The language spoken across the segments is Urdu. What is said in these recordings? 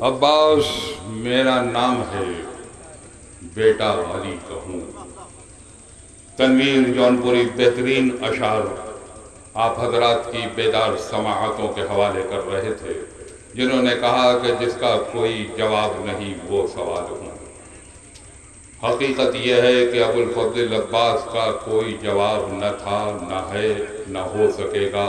عباس میرا نام ہے، بیٹا علی کہوں۔ تنویر جونپوری بہترین اشعار آپ حضرات کی بیدار سماعتوں کے حوالے کر رہے تھے، جنہوں نے کہا کہ جس کا کوئی جواب نہیں وہ سوال ہوں۔ حقیقت یہ ہے کہ ابو الفضل عباس کا کوئی جواب نہ تھا، نہ ہے، نہ ہو سکے گا۔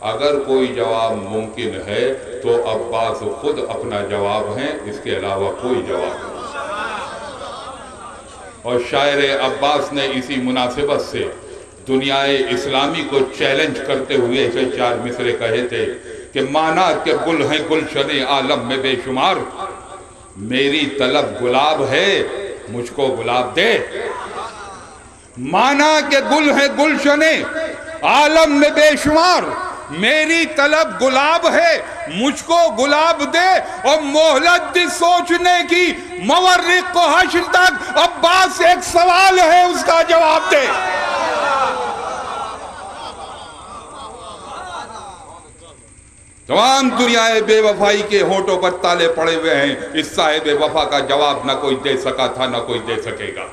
اگر کوئی جواب ممکن ہے تو عباس خود اپنا جواب ہیں، اس کے علاوہ کوئی جواب نہیں۔ اور شاعر عباس نے اسی مناسبت سے دنیا اسلامی کو چیلنج کرتے ہوئے اسے 4 مصرے کہے تھے کہ مانا کہ گل ہیں گلشن عالم میں بے شمار، میری طلب گلاب ہے مجھ کو گلاب دے۔ مانا کہ گل ہیں گلشن عالم میں بے شمار، میری طلب گلاب ہے مجھ کو گلاب دے، اور مہلت دی سوچنے کی مورق کو حشر تک، عباس ایک سوال ہے اس کا جواب دے۔ تمام دنیا بے وفائی کے ہونٹوں پر تالے پڑے ہوئے ہیں، اس صاحب وفا کا جواب نہ کوئی دے سکا تھا نہ کوئی دے سکے گا۔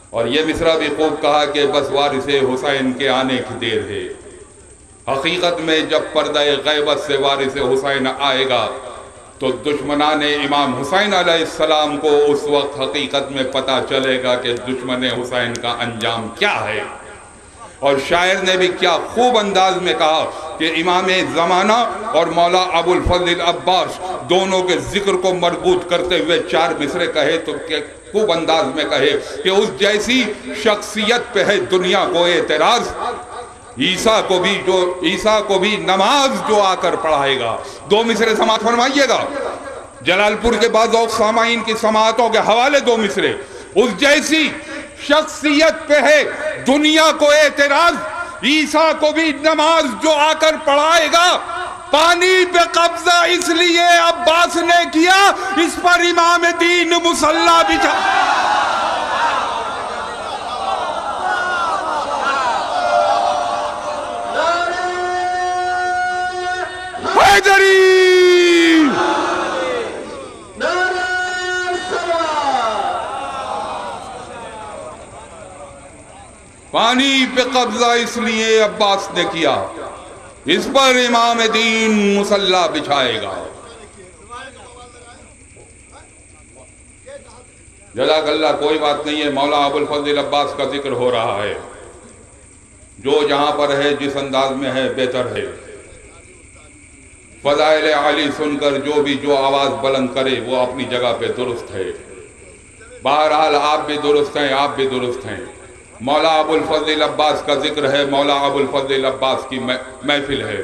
اور یہ مصرع بھی خوب کہا کہ بس وارث حسین کے آنے کی دیر ہے۔ حقیقت میں جب پردہ غیبت سے وارث حسین آئے گا تو دشمنان امام حسین علیہ السلام کو اس وقت حقیقت میں پتہ چلے گا کہ دشمن حسین کا انجام کیا ہے۔ اور شاعر نے بھی کیا خوب انداز میں کہا کہ امام زمانہ اور مولا ابو الفضل عباس دونوں کے ذکر کو مربوط کرتے ہوئے 4 مصرے کہے تو خوب انداز میں کہے کہ اس جیسی شخصیت پہ ہے دنیا کو اعتراض، عیسیٰ کو بھی نماز جو آ کر پڑھائے گا۔ 2 مصرے سماعت فرمائیے گا، جلال پور کے بعض اور سامعین کی سماعتوں کے حوالے 2 مصرے۔ اس جیسی شخصیت پہ ہے دنیا کو اعتراض، عیسیٰ کو بھی نماز جو آ کر پڑھائے گا، پانی پہ قبضہ اس لیے عباس نے کیا، اس پر امام دین مصلی بچھا۔ حیدری پانی پہ قبضہ اس لیے عباس نے کیا، اس پر امام دین مصلی بچھائے گا۔ جزاک اللہ، کوئی بات نہیں ہے، مولا ابو الفضل عباس کا ذکر ہو رہا ہے، جو جہاں پر ہے جس انداز میں ہے بہتر ہے۔ فضائل علی سن کر جو آواز بلند کرے وہ اپنی جگہ پہ درست ہے۔ بہرحال آپ بھی درست ہیں، آپ بھی درست ہیں۔ مولا ابو الفضل عباس کا ذکر ہے، مولا ابو الفضل عباس کی محفل ہے۔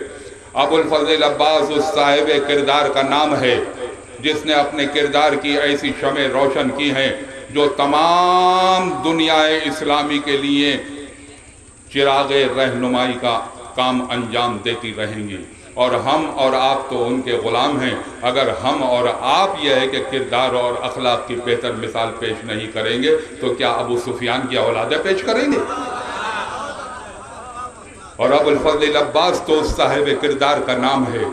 ابو الفضل عباس اس صاحب کردار کا نام ہے جس نے اپنے کردار کی ایسی شمع روشن کی ہیں جو تمام دنیا اسلامی کے لیے چراغ رہنمائی کا کام انجام دیتی رہیں گی۔ اور ہم اور آپ تو ان کے غلام ہیں۔ اگر ہم اور آپ یہ ہے کہ کردار اور اخلاق کی بہتر مثال پیش نہیں کریں گے تو کیا ابو سفیان کی اولادیں پیش کریں گے؟ اور ابو الفضل عباس تو اس صاحب کردار کا نام ہے۔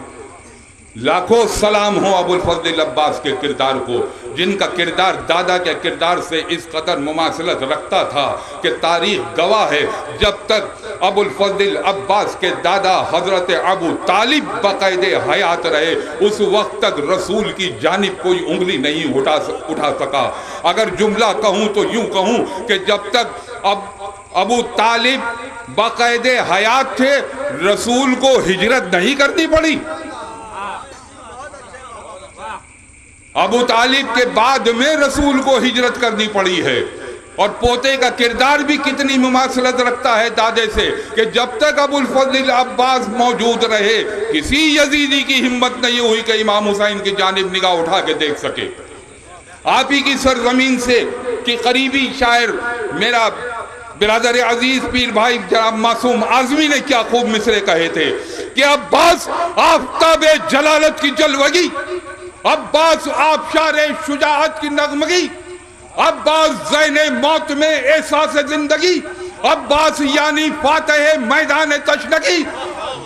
لاکھوں سلام ہو ابو الفضل عباس کے کردار کو، جن کا کردار دادا کے کردار سے اس قدر مماثلت رکھتا تھا کہ تاریخ گواہ ہے جب تک ابو الفضل عباس کے دادا حضرت ابو طالب باقاعدہ حیات رہے اس وقت تک رسول کی جانب کوئی انگلی نہیں اٹھا سکا۔ اگر جملہ کہوں تو یوں کہوں کہ جب تک ابو طالب باقاعدہ حیات تھے رسول کو ہجرت نہیں کرنی پڑی۔ ابو طالب کے بعد میں رسول کو ہجرت کرنی پڑی ہے۔ اور پوتے کا کردار بھی کتنی مماثلت رکھتا ہے دادے سے کہ جب تک ابو الفضل عباس موجود رہے کسی یزیدی کی ہمت نہیں ہوئی کہ امام حسین کی جانب نگاہ اٹھا کے دیکھ سکے۔ آپ ہی کی سرزمین سے کہ قریبی شاعر میرا برادر عزیز پیر بھائی جناب معصوم اعظمی نے کیا خوب مصرے کہے تھے کہ عباس آفتاب جلالت کی جلوگی، عباس آبشار شجاعت کی نغمگی، عباس زین موت میں احساس زندگی، عباس یعنی فاتح میدان تشنگی،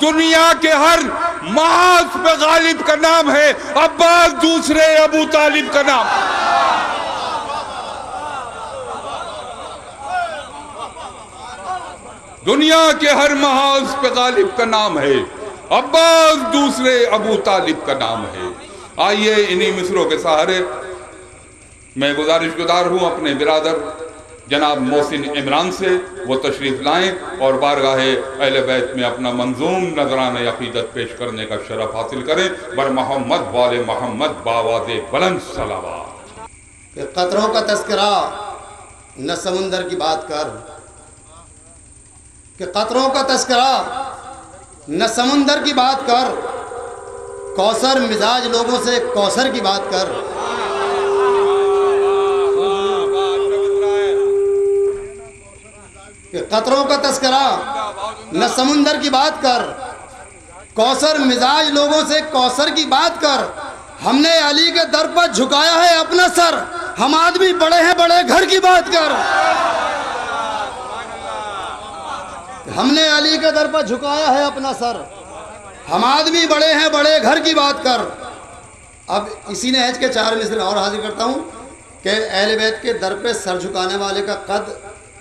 دنیا کے ہر معاذ پہ غالب کا نام ہے، عباس دوسرے ابو طالب کا نام. دنیا کے ہر محاذ پہ غالب کا نام ہے، عباس دوسرے ابو طالب کا نام ہے. آئیے انہی مصروں کے سہارے میں گزارش گزار ہوں اپنے برادر جناب محسن عمران سے، وہ تشریف لائیں اور بارگاہ اہل بیت میں اپنا منظوم نذرانِ عقیدت پیش کرنے کا شرف حاصل کریں. بر محمد وال محمد باواز بلند صلوات. کہ قطروں کا تذکرہ نہ سمندر کی بات کر، کہ قطروں کا تذکرہ نہ سمندر کی بات کر، کوثر مزاج لوگوں سے کوثر کی بات کر. کہ قطروں کا تذکرہ نہ سمندر کی بات کر، کوثر مزاج لوگوں سے کوثر کی بات کر. ہم نے علی کے در پر جھکایا ہے اپنا سر، ہم آدمی بڑے ہیں بڑے گھر کی بات کر. ہم نے علی کے در پر جھکایا ہے اپنا سر، ہم آدمی بڑے ہیں بڑے گھر کی بات کر. اب اسی نہج کے 4 مصرے اور حاضر کرتا ہوں کہ اہل بیت کے در پہ سر جھکانے والے کا قد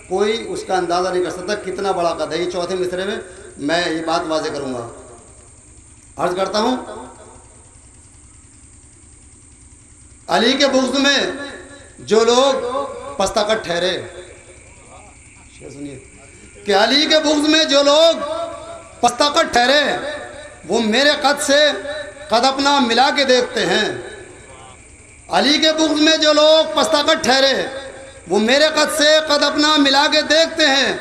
کوئی اس کا اندازہ نہیں کر سکتا کتنا بڑا قد ہے. یہ 4تھے مصرے میں میں یہ بات واضح کروں گا. عرض کرتا ہوں علی کے بغض میں جو لوگ پستاکٹ ٹھہرے، سنیے کہ علی کے بغض میں جو لوگ پستاکٹ ٹھہرے وہ میرے قد سے قد اپنا ملا کے دیکھتے ہیں. علی کے بغض میں جو لوگ پستاکٹ ٹھہرے وہ میرے قد سے قد اپنا ملا کے دیکھتے ہیں.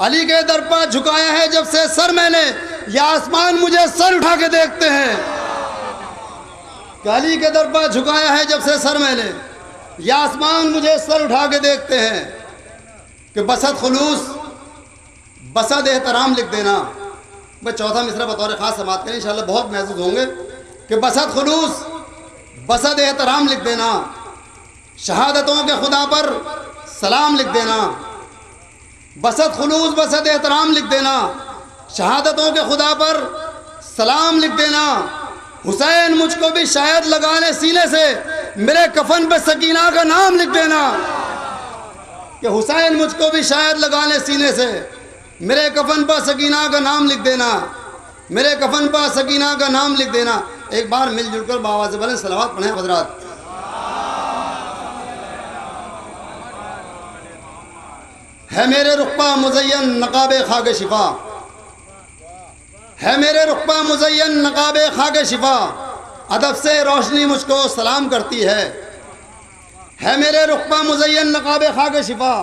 علی کے در پر جھکایا ہے جب سے سر میں نے، یا آسمان مجھے سر اٹھا کے دیکھتے ہیں. کہ علی کے در پر جھکایا ہے جب سے سر میں نے، یا آسمان مجھے سر اٹھا کے دیکھتے ہیں. کہ بسط خلوص بسط احترام لکھ دینا. میں 4تھا مصرع بطور خاص سماعت کریں انشاءاللہ بہت محظوظ ہوں گے. کہ بسط خلوص بسط احترام لکھ دینا، شہادتوں کے خدا پر سلام لکھ دینا. بسط خلوص بسط احترام لکھ دینا، شہادتوں کے خدا پر سلام لکھ دینا. حسین مجھ کو بھی شاید لگا لے سینے سے، میرے کفن پہ سکینہ کا نام لکھ دینا. کہ حسین مجھ کو بھی شاید لگا لے سینے سے، میرے کفن پر سکینہ کا نام لکھ دینا، میرے کفن پر سکینہ کا نام لکھ دینا. ایک بار مل جل کر باواز بلند صلوات پڑھیں حضرات. ہے میرے رخ مزین نقاب خاک شفا، ہے میرے رخ مزین نقاب خاک شفا، ادب سے روشنی مجھ کو سلام کرتی ہے. ہے میرے رخ مزین نقاب خاک شفا،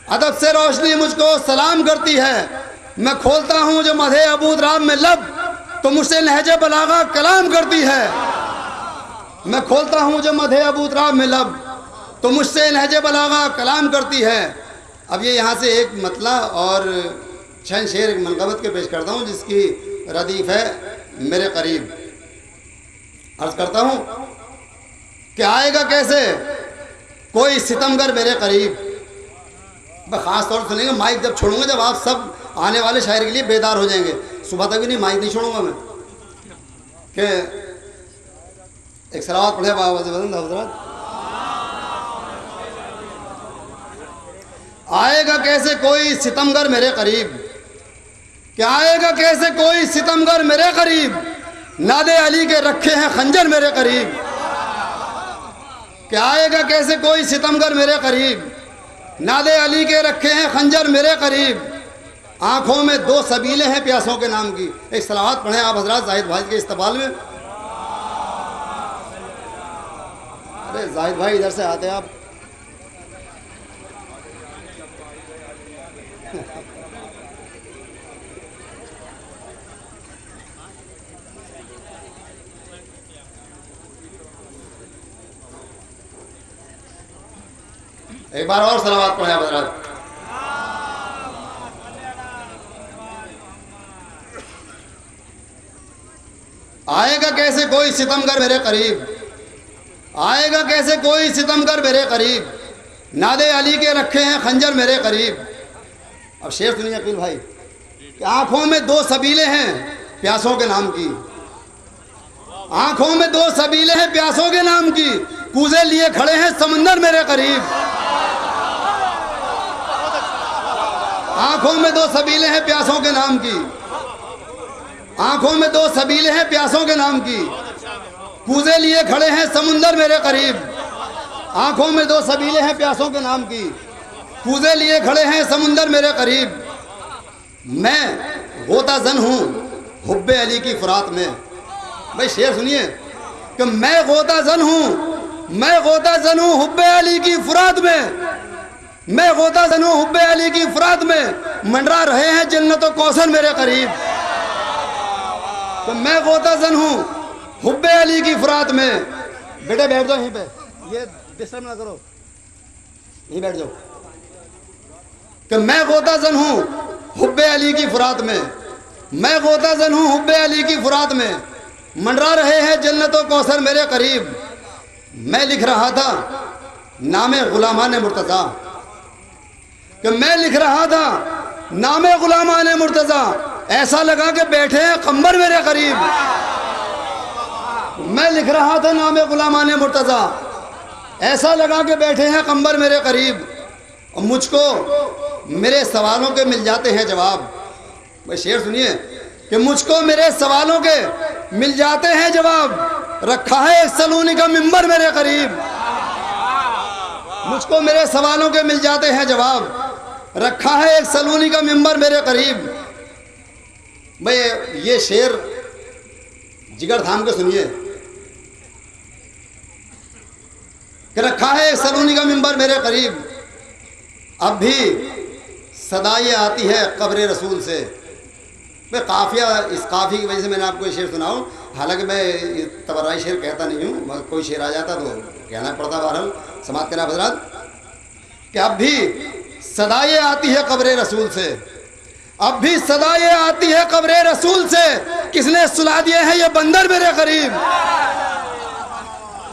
ادب سے روشنی مجھ کو سلام کرتی ہے. میں کھولتا ہوں جو مدح ابو طالب میں لب، تو مجھ سے نہج بلاغہ کلام کرتی ہے. میں کھولتا ہوں جو مدح ابو طالب میں لب، تو مجھ سے نہج بلاغہ کلام کرتی ہے. اب یہ یہاں سے ایک مطلع اور چند شعر ایک منقبت کے پیش کرتا ہوں جس کی ردیف ہے میرے قریب. عرض کرتا ہوں کہ آئے گا کیسے کوئی ستمگر میرے قریب. خاص طور سے سنیں گے، مائک جب چھوڑوں گا جب آپ سب آنے والے شاعر کے لیے بیدار ہو جائیں گے. صبح تک بھی نہیں مائک نہیں چھوڑوں گا میں. کہ ایک صلوات پڑھے باواز بلند حضرات. آئے گا کیسے کوئی ستمگر میرے قریب، کہ آئے گا کیسے کوئی ستمگر میرے قریب، ناد علی کے رکھے ہیں خنجر میرے قریب. کہ آئے گا کیسے کوئی ستمگر میرے قریب، ناد علی کے رکھے ہیں خنجر میرے قریب. آنکھوں میں 2 سبیلیں ہیں پیاسوں کے نام کی. ایک صلوات پڑھیں آپ حضرات زاہد بھائی کے استقبال میں. ارے زاہد بھائی ادھر سے آتے آپ. ایک بار اور صلوات پڑھیں حضرات. آئے گا کیسے کوئی ستمگر میرے قریب، آئے گا کیسے کوئی ستمگر میرے قریب، ناد علی کے رکھے ہیں خنجر میرے قریب. اب شعر سنیے عقیل بھائی کہ آنکھوں میں 2 سبیلیں ہیں پیاسوں کے نام کی. آنکھوں میں 2 سبیلیں ہیں پیاسوں کے نام کی، کوزے لیے کھڑے ہیں سمندر میرے قریب۔ آنکھوں میں 2 سبیلیں ہیں پیاسوں کے نام کی، آنکھوں میں 2 سبیلیں ہیں پیاسوں کے نام کی، کوزے لیے کھڑے ہیں سمندر میرے قریب۔ آنکھوں میں 2 سبیلیں ہیں پیاسوں کے نام کی، کوزے لیے کھڑے ہیں سمندر میرے قریب۔ میں غوطہ زن ہوں حب علی کی فرات میں۔ بھائی شعر سنیے کہ میں غوطہ زن ہوں، میں غوطہ زن ہوں حب علی کی فرات میں، میں غوطہ زن ہوں حب علی کی فرات میں، منڈرا رہے ہیں جنت و کوثر میرے قریب۔ تو میں غوطہ زن ہوں حب علی کی فرات میں۔ بیٹے بیٹھ جاؤ یہیں پہ، یہ ڈسٹرب نہ کرو، یہیں بیٹھ جاؤ۔ کہ میں غوطہ زن ہوں حب علی کی فرات میں، میں غوطہ زن ہوں حب علی کی فرات میں، منڈرا رہے ہیں جنت و کوثر میرے قریب۔ میں لکھ رہا تھا نام غلامان مرتضیٰ، کہ میں لکھ رہا تھا نام غلامان مرتضیٰ، ایسا لگا کہ بیٹھے ہیں قمر میرے قریب۔ میں لکھ رہا تھا نام غلامان مرتضیٰ، ایسا لگا کہ بیٹھے ہیں قمر میرے قریب، اور مجھ کو میرے سوالوں کے مل جاتے ہیں جواب۔ بھائی شعر سنیے کہ مجھ کو میرے سوالوں کے مل جاتے ہیں جواب، رکھا ہے ایک سلونی کا ممبر میرے قریب۔ مجھ کو میرے سوالوں کے مل جاتے ہیں جواب، رکھا ہے ایک سلونی کا ممبر میرے قریب۔ بھائی یہ شعر جگر تھام کے سنیے کہ رکھا ہے ایک سلونی کا ممبر میرے قریب، اب بھی صدا یہ آتی ہے قبر رسول سے۔ میں قافیہ، اس قافی کی وجہ سے میں نے آپ کو یہ شعر سناؤں، حالانکہ میں تبرائی شعر کہتا نہیں ہوں، کوئی شعر آ جاتا تو کہنا پڑتا۔ بہرحال سماعت کرنا حضرات کہ اب بھی صدا یہ آتی ہے قبر رسول سے، اب بھی صدا یہ آتی ہے قبر رسول سے، کس نے سلا دیے ہیں یہ بندر میرے قریب۔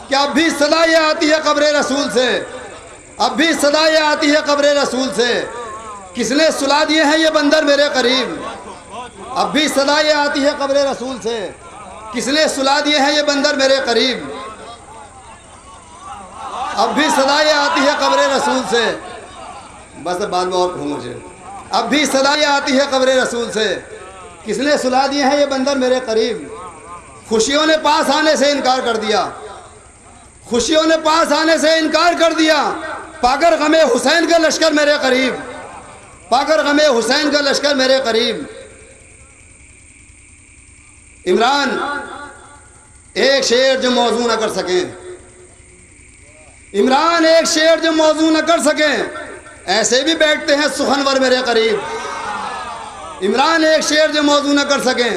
کہ اب بھی صدا یہ آتی ہے قبر رسول سے، اب بھی صدا یہ آتی ہے قبر رسول سے، کس نے سلا دیے ہیں یہ بندر میرے قریب۔ اب بھی صدا یہ آتی ہے قبر رسول سے، کس نے سلا دیے ہیں یہ بندر میرے قریب۔ اب بھی صدا یہ آتی ہے قبر رسول سے، بس بعد میں اور کہوں مجھے، اب بھی صدا یہ آتی ہے قبر رسول سے، کس نے سلا دیے ہیں یہ بندر میرے قریب۔ خوشیوں نے پاس آنے سے انکار کر دیا، خوشیوں نے پاس آنے سے انکار کر دیا، پاکر غم حسین کا لشکر میرے قریب، پاکر غم حسین کا لشکر میرے قریب۔ عمران ایک شعر جو موضوع نہ کر سکیں، عمران ایک شعر جو موضوع نہ کر سکیں، ایسے بھی بیٹھتے ہیں سخنور میرے قریب۔ عمران ایک شعر جو موضوع نہ کر سکیں،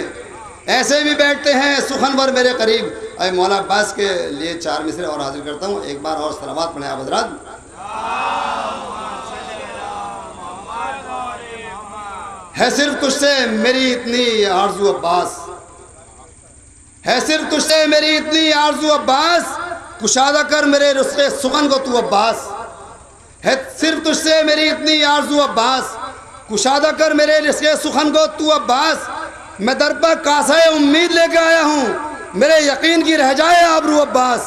ایسے بھی بیٹھتے ہیں سخنور میرے قریب۔ اے مولا عباس کے لیے 4 مصرے اور حاضر کرتا ہوں، ایک بار اور صلوات پڑھیں آپ حضرات۔ ہے صرف تجھ سے میری اتنی آرزو عباس، ہے صرف تجھ سے میری اتنی آرزو عباس، کشادہ کر میرے رزق سخن کو تو عباس۔ ہے صرف تجھ سے میری اتنی آرزو عباس، کشادہ کر میرے رزق سخن کو تو عباس۔ میں در پر کاسہ امید لے کے آیا ہوں، میرے یقین کی رہ جائے آبرو عباس۔